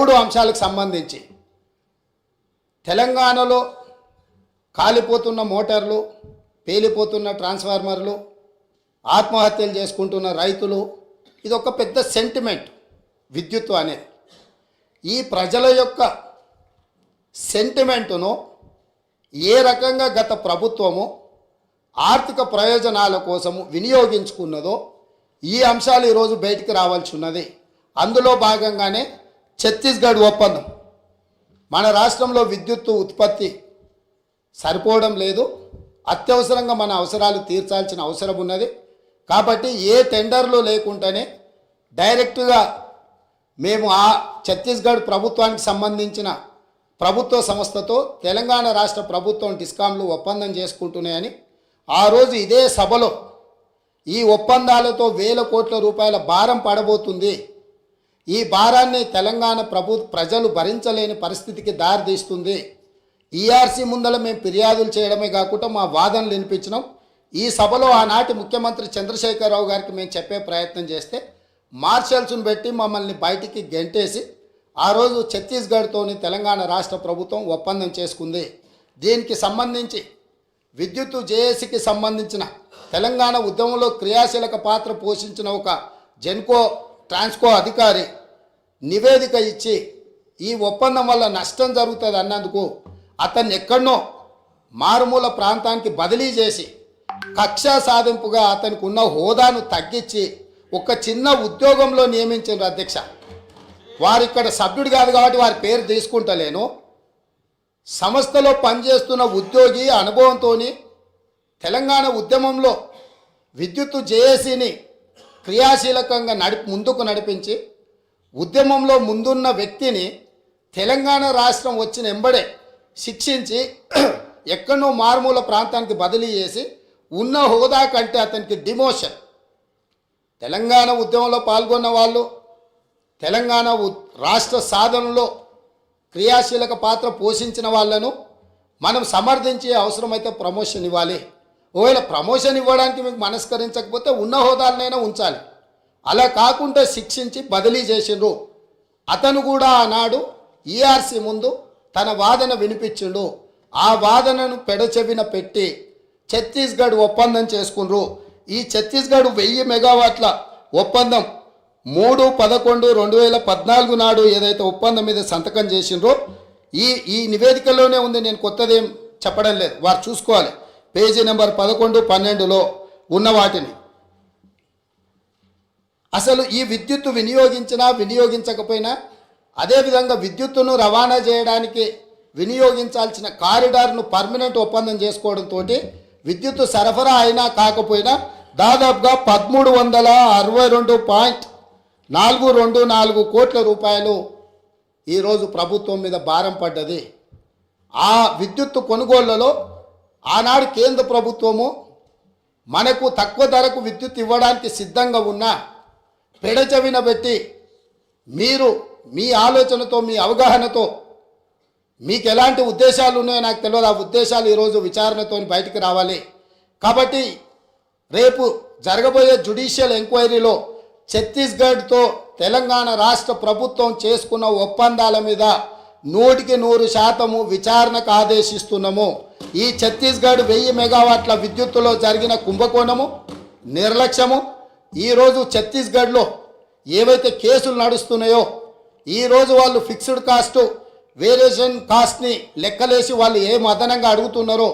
మూడు అంశాలకు సంబంధించి తెలంగాణలో కాలిపోతున్న మోటార్లు, పేలిపోతున్న ట్రాన్స్ఫార్మర్లు, ఆత్మహత్యలు చేసుకుంటున్న రైతులు, ఇది ఒక పెద్ద సెంటిమెంట్ విద్యుత్ అనేది. ఈ ప్రజల యొక్క సెంటిమెంటును ఏ రకంగా గత ప్రభుత్వము ఆర్థిక ప్రయోజనాల కోసము వినియోగించుకున్నదో ఈ అంశాలు ఈరోజు బయటికి రావాల్సి ఉన్నది. అందులో భాగంగానే ఛత్తీస్గఢ్ ఒప్పందం. మన రాష్ట్రంలో విద్యుత్తు ఉత్పత్తి సరిపోవడం లేదు, అత్యవసరంగా మన అవసరాలు తీర్చాల్సిన అవసరం ఉన్నది. కాబట్టి ఏ టెండర్లు లేకుండానే డైరెక్ట్గా మేము ఆ ఛత్తీస్గఢ్ ప్రభుత్వానికి సంబంధించిన ప్రభుత్వ సంస్థతో తెలంగాణ రాష్ట్ర ప్రభుత్వం డిస్కామ్లు ఒప్పందం చేసుకుంటున్నాయని ఆ రోజు ఇదే సభలో ఈ ఒప్పందాలతో వేల కోట్ల రూపాయల భారం పడబోతుంది, ఈ భారాన్ని తెలంగాణ ప్రజలు భరించలేని పరిస్థితికి దారితీస్తుంది, ఈఆర్సీ ముందల మేము ఫిర్యాదులు చేయడమే కాకుండా మా వాదనలు వినిపించినాం. ఈ సభలో ఆనాటి ముఖ్యమంత్రి చంద్రశేఖరరావు గారికి మేము చెప్పే ప్రయత్నం చేస్తే మార్షల్స్ను పెట్టి మమ్మల్ని బయటికి గెంటేసి ఆ రోజు ఛత్తీస్గఢ్తోని తెలంగాణ రాష్ట్ర ప్రభుత్వం ఒప్పందం చేసుకుంది. దీనికి సంబంధించి విద్యుత్ జేఏసీకి సంబంధించిన తెలంగాణ ఉద్యమంలో క్రియాశీలక పాత్ర పోషించిన ఒక జెన్కో ట్రాన్స్కో అధికారి నివేదిక ఇచ్చి ఈ ఒప్పందం వల్ల నష్టం జరుగుతుంది అన్నందుకు అతన్ని ఎక్కడనో మారుమూల ప్రాంతానికి బదిలీ చేసి కక్షా సాధింపుగా అతనికి ఉన్న హోదాను తగ్గించి ఒక చిన్న ఉద్యోగంలో నియమించారు అధ్యక్ష. వారు ఇక్కడ సభ్యుడు కాదు కాబట్టి వారి పేరు తీసుకుంటలేను. సంస్థలో పనిచేస్తున్న ఉద్యోగి అనుభవంతో తెలంగాణ ఉద్యమంలో విద్యుత్ జేఏసీని క్రియాశీలకంగా ముందుకు నడిపించి ఉద్యమంలో ముందున్న వ్యక్తిని తెలంగాణ రాష్ట్రం వచ్చిన ఎంబడే శిక్షించి ఎక్కడో మారుమూల ప్రాంతానికి బదిలీ చేసి ఉన్న హోదా కంటే అతనికి డిమోషన్. తెలంగాణ ఉద్యమంలో పాల్గొన్న వాళ్ళు తెలంగాణ రాష్ట్ర సాధనలో క్రియాశీలక పాత్ర పోషించిన వాళ్ళను మనం సమర్థించే అవసరమైతే ప్రమోషన్ ఇవ్వాలి. ఒకవేళ ప్రమోషన్ ఇవ్వడానికి మీకు మనస్కరించకపోతే ఉన్న హోదాలనైనా ఉంచాలి. అలా కాకుండా శిక్షించి బదిలీ చేసిండ్రు. అతను కూడా ఆనాడు ఈఆర్సీ ముందు తన వాదన వినిపించిండు. ఆ వాదనను పెడచెవిన పెట్టి ఛత్తీస్గఢ్ ఒప్పందం చేసుకున్నారు. ఈ ఛత్తీస్గఢ్ 1000 మెగావాట్ల ఒప్పందం 3/11/2014 నాడు ఏదైతే ఒప్పందం మీద సంతకం చేసిండ్రో ఈ నివేదికలోనే ఉంది. నేను కొత్తదేం చెప్పడం లేదు, వారు చూసుకోవాలి. పేజీ నెంబర్ 11, 12లో ఉన్న వాటిని. అసలు ఈ విద్యుత్తు వినియోగించినా వినియోగించకపోయినా అదేవిధంగా విద్యుత్తును రవాణా చేయడానికి వినియోగించాల్సిన కారిడార్ను పర్మనెంట్ ఒప్పందం చేసుకోవడంతో విద్యుత్తు సరఫరా అయినా కాకపోయినా దాదాపుగా 1362.424 కోట్ల రూపాయలు ఈరోజు ప్రభుత్వం మీద భారం పడ్డది. ఆ విద్యుత్తు కొనుగోళ్లలో ఆనాడు కేంద్ర ప్రభుత్వము మనకు తక్కువ ధరకు విద్యుత్ ఇవ్వడానికి సిద్ధంగా ఉన్నా పెడచెవిన పెట్టి మీరు మీ ఆలోచనతో మీ అవగాహనతో మీకు ఎలాంటి ఉద్దేశాలు ఉన్నాయో నాకు తెలియదు. ఆ ఉద్దేశాలు ఈరోజు విచారణతో బయటికి రావాలి. కాబట్టి రేపు జరగబోయే జ్యుడిషియల్ ఎంక్వైరీలో ఛత్తీస్గఢ్తో తెలంగాణ రాష్ట్ర ప్రభుత్వం చేసుకున్న ఒప్పందాల మీద 100% విచారణకు ఆదేశిస్తున్నాము. ఈ ఛత్తీస్గఢ్ 1000 మెగావాట్ల విద్యుత్తులో జరిగిన కుంభకోణము, నిర్లక్ష్యము, ఈరోజు ఛత్తీస్గఢ్లో ఏవైతే కేసులు నడుస్తున్నాయో ఈరోజు వాళ్ళు ఫిక్స్డ్ కాస్ట్ వేరియేషన్ కాస్ట్ని లెక్కలేసి వాళ్ళు ఏ అదనంగా అడుగుతున్నారో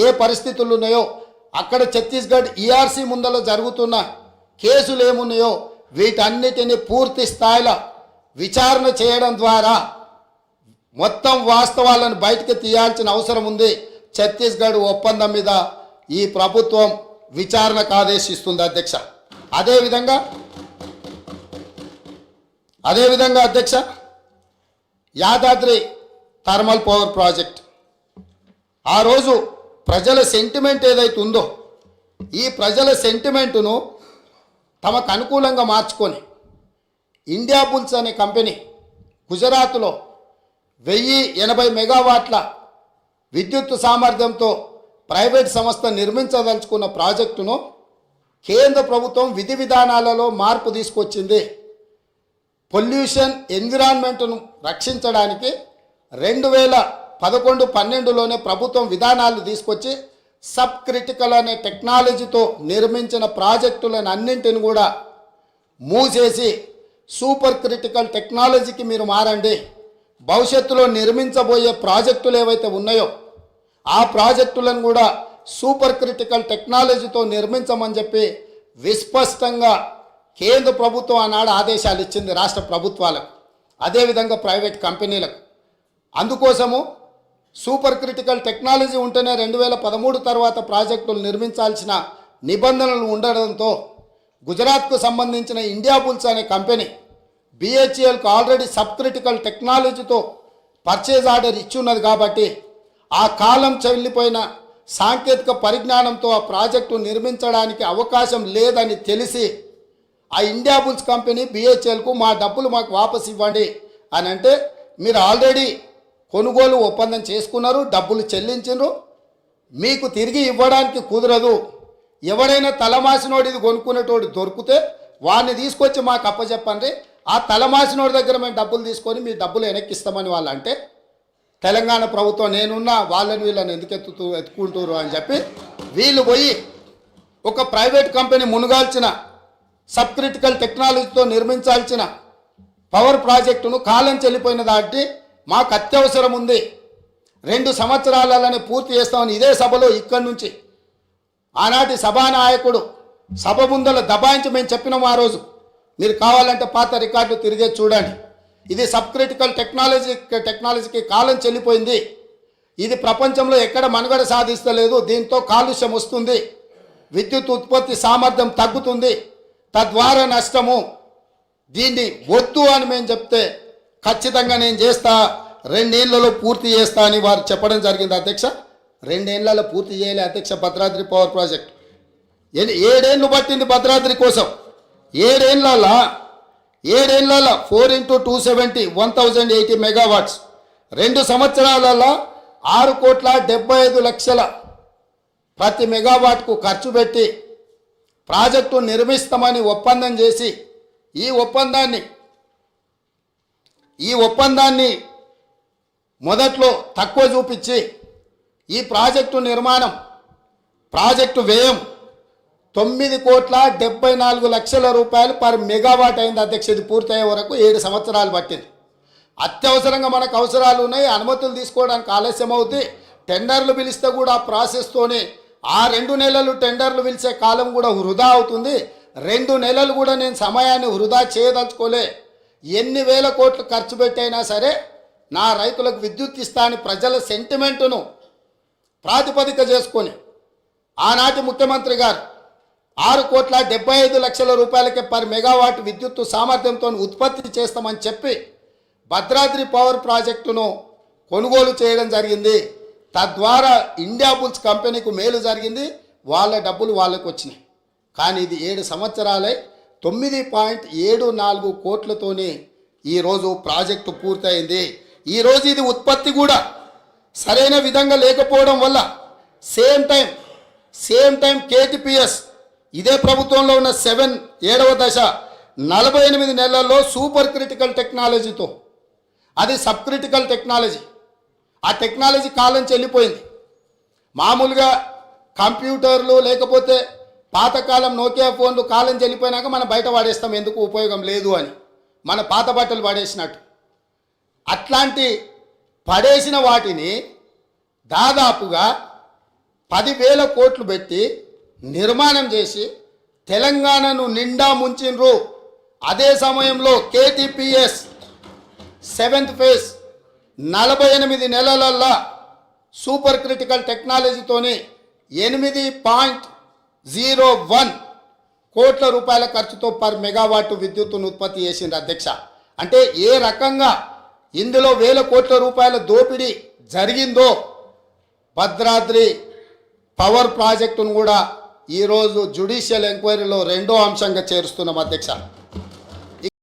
ఏ పరిస్థితులు ఉన్నాయో అక్కడ ఛత్తీస్గఢ్ ఈఆర్సీ ముందలో జరుగుతున్న కేసులు ఏమున్నాయో వీటన్నిటిని పూర్తి స్థాయిలో విచారణ చేయడం ద్వారా మొత్తం వాస్తవాలను బయటకు తీయాల్సిన అవసరం ఉంది. ఛత్తీస్గఢ్ ఒప్పందం మీద ఈ ప్రభుత్వం విచారణకు ఆదేశిస్తుంది అధ్యక్ష. అదేవిధంగా అధ్యక్ష, యాదాద్రి థర్మల్ పవర్ ప్రాజెక్ట్ ఆ రోజు ప్రజల సెంటిమెంట్ ఏదైతే ఉందో ఈ ప్రజల సెంటిమెంటును తమకు అనుకూలంగా మార్చుకొని ఇండియా బుల్స్ అనే కంపెనీ గుజరాత్లో 1080 మెగావాట్ల విద్యుత్ సామర్థ్యంతో ప్రైవేట్ సంస్థ నిర్మించదలుచుకున్న ప్రాజెక్టును కేంద్ర ప్రభుత్వం విధి విధానాలలో మార్పు తీసుకొచ్చింది. పొల్యూషన్ ఎన్విరాన్మెంట్ను రక్షించడానికి 2011-12లోనే ప్రభుత్వం విధానాలు తీసుకొచ్చి సబ్ క్రిటికల్ అనే టెక్నాలజీతో నిర్మించిన ప్రాజెక్టులను అన్నింటిని కూడా మూసేసి సూపర్ క్రిటికల్ టెక్నాలజీకి మీరు మారండి, భవిష్యత్తులో నిర్మించబోయే ప్రాజెక్టులు ఏవైతే ఉన్నాయో ఆ ప్రాజెక్టులను కూడా సూపర్ క్రిటికల్ టెక్నాలజీతో నిర్మించమని చెప్పి విస్పష్టంగా కేంద్ర ప్రభుత్వం ఆనాడు ఆదేశాలు ఇచ్చింది రాష్ట్ర ప్రభుత్వాలకు, అదేవిధంగా ప్రైవేట్ కంపెనీలకు. అందుకోసము సూపర్ క్రిటికల్ టెక్నాలజీ ఉంటేనే 2013 తర్వాత ప్రాజెక్టులు నిర్మించాల్సిన నిబంధనలు ఉండడంతో గుజరాత్కు సంబంధించిన ఇండియా బుల్స్ అనే కంపెనీ BHELకు ఆల్రెడీ సబ్ క్రిటికల్ టెక్నాలజీతో పర్చేజ్ ఆర్డర్ ఇచ్చున్నది కాబట్టి ఆ కాలం చెల్లిపోయిన సాంకేతిక పరిజ్ఞానంతో ఆ ప్రాజెక్టు నిర్మించడానికి అవకాశం లేదని తెలిసి ఆ ఇండియా బుల్స్ కంపెనీ BHELకు మా డబ్బులు మాకు వాపసు ఇవ్వండి అని అంటే, మీరు ఆల్రెడీ కొనుగోలు ఒప్పందం చేసుకున్నారు, డబ్బులు చెల్లించారు, మీకు తిరిగి ఇవ్వడానికి కుదరదు. ఎవడైనా తలమాసినోడు ఇది కొనుక్కునేటోడు దొరికితే వాడిని తీసుకొచ్చి మాకు అప్పచెప్పండి, ఆ తలమాసినోడి దగ్గర మేము డబ్బులు తీసుకొని మీ డబ్బులు వెనక్కిస్తామని వాళ్ళు అంటే, తెలంగాణ ప్రభుత్వం నేనున్నా వాళ్ళని వీళ్ళని ఎందుకు ఎత్తుకుంటారు అని చెప్పి వీళ్ళు పోయి ఒక ప్రైవేట్ కంపెనీ మునుగాల్చిన సబ్ క్రిటికల్ టెక్నాలజీతో నిర్మించాల్సిన పవర్ ప్రాజెక్టును కాలం చెల్లిపోయిన దాటి మాకు అత్యవసరం ఉంది, 2 సంవత్సరాలనే పూర్తి చేస్తామని ఇదే సభలో ఇక్కడి నుంచి ఆనాటి సభానాయకుడు సభ ముందల దబాయించి మేము చెప్పినాము ఆ రోజు. మీరు కావాలంటే పాత రికార్డు తిరిగే చూడండి. ఇది సబ్ క్రిటికల్ టెక్నాలజీకి కాలం చెల్లిపోయింది, ఇది ప్రపంచంలో ఎక్కడ మనుగడ సాధిస్తలేదు, దీంతో కాలుష్యం వస్తుంది, విద్యుత్ ఉత్పత్తి సామర్థ్యం తగ్గుతుంది, తద్వారా నష్టము, దీన్ని వద్దు అని మేము చెప్తే ఖచ్చితంగా నేను చేస్తా, 2 ఏళ్లలో పూర్తి చేస్తా అని వారు చెప్పడం జరిగింది అధ్యక్ష. 2 ఏళ్లలో పూర్తి చేయలే అధ్యక్ష భద్రాద్రి పవర్ ప్రాజెక్ట్. 7 ఏళ్ళు పట్టింది భద్రాద్రి కోసం. 7 ఏళ్లలో 4 × 270 1080 మెగావాట్స్, 2 సంవత్సరాలలో 6,75,00,000 ప్రతి మెగావాట్కు ఖర్చు పెట్టి ప్రాజెక్టు నిర్మిస్తామని ఒప్పందం చేసి ఈ ఒప్పందాన్ని మొదట్లో తక్కువ చూపించి ఈ ప్రాజెక్టు నిర్మాణం ప్రాజెక్టు వ్యయం 9,74,00,000 రూపాయలు పర్ మెగావాట్ అయింది అధ్యక్ష. ఇది పూర్తయ్యే వరకు 7 సంవత్సరాలు పట్టింది. అత్యవసరంగా మనకు అవసరాలు ఉన్నాయి, అనుమతులు తీసుకోవడానికి ఆలస్యం అవుతుంది, టెండర్లు పిలిస్తే కూడా ఆ ప్రాసెస్తోనే ఆ 2 నెలలు టెండర్లు పిలిచే కాలం కూడా వృధా అవుతుంది. 2 నెలలు కూడా నేను సమయాన్ని వృధా చేయదలుచుకోలే, ఎన్ని వేల కోట్లు ఖర్చు పెట్టైనా సరే నా రైతులకు విద్యుత్ ఇస్తా అని ప్రజల సెంటిమెంటును ప్రాతిపదిక చేసుకొని ఆనాటి ముఖ్యమంత్రి గారు 6,75,00,000 రూపాయలకే పర్ మెగావాట్ విద్యుత్తు సామర్థ్యంతో ఉత్పత్తి చేస్తామని చెప్పి భద్రాద్రి పవర్ ప్రాజెక్టును కొనుగోలు చేయడం జరిగింది. తద్వారా ఇండియా బుల్స్ కంపెనీకు మేలు జరిగింది, వాళ్ళ డబ్బులు వాళ్ళకు వచ్చినాయి. కానీ ఇది 7 సంవత్సరాలై 9.74 కోట్లతోనే ఈరోజు ప్రాజెక్టు పూర్తయింది. ఈరోజు ఇది ఉత్పత్తి కూడా సరైన విధంగా లేకపోవడం వల్ల సేమ్ టైం KTPS ఇదే ప్రభుత్వంలో ఉన్న 7వ దశ 48 నెలల్లో సూపర్ క్రిటికల్ టెక్నాలజీతో, అది సబ్ క్రిటికల్ టెక్నాలజీ, ఆ టెక్నాలజీ కాలం చెల్లిపోయింది. మామూలుగా కంప్యూటర్లు లేకపోతే పాతకాలం నోకియా ఫోన్లు కాలం చెల్లిపోయినాక మనం బయట పడేస్తాం, ఎందుకు ఉపయోగం లేదు అని, మన పాత బట్టలు పడేసినట్టు. అట్లాంటి పడేసిన వాటిని దాదాపుగా 10,000 కోట్లు పెట్టి నిర్మాణం చేసి తెలంగాణను నిండా ముంచిండ్రు. అదే సమయంలో KTPS 7th ఫేజ్ 48 నెలలల్లా సూపర్ క్రిటికల్ టెక్నాలజీతోని 8.01 కోట్ల రూపాయల ఖర్చుతో పర్ మెగావాట్ విద్యుత్తును ఉత్పత్తి చేసింది అధ్యక్ష. అంటే ఏ రకంగా ఇందులో 1,000 కోట్ల రూపాయల దోపిడీ జరిగిందో భద్రాద్రి పవర్ ప్రాజెక్టును కూడా ఈరోజు జ్యుడిషియల్ ఎంక్వైరీలో 2వ అంశంగా చేరుస్తున్నాం అధ్యక్ష.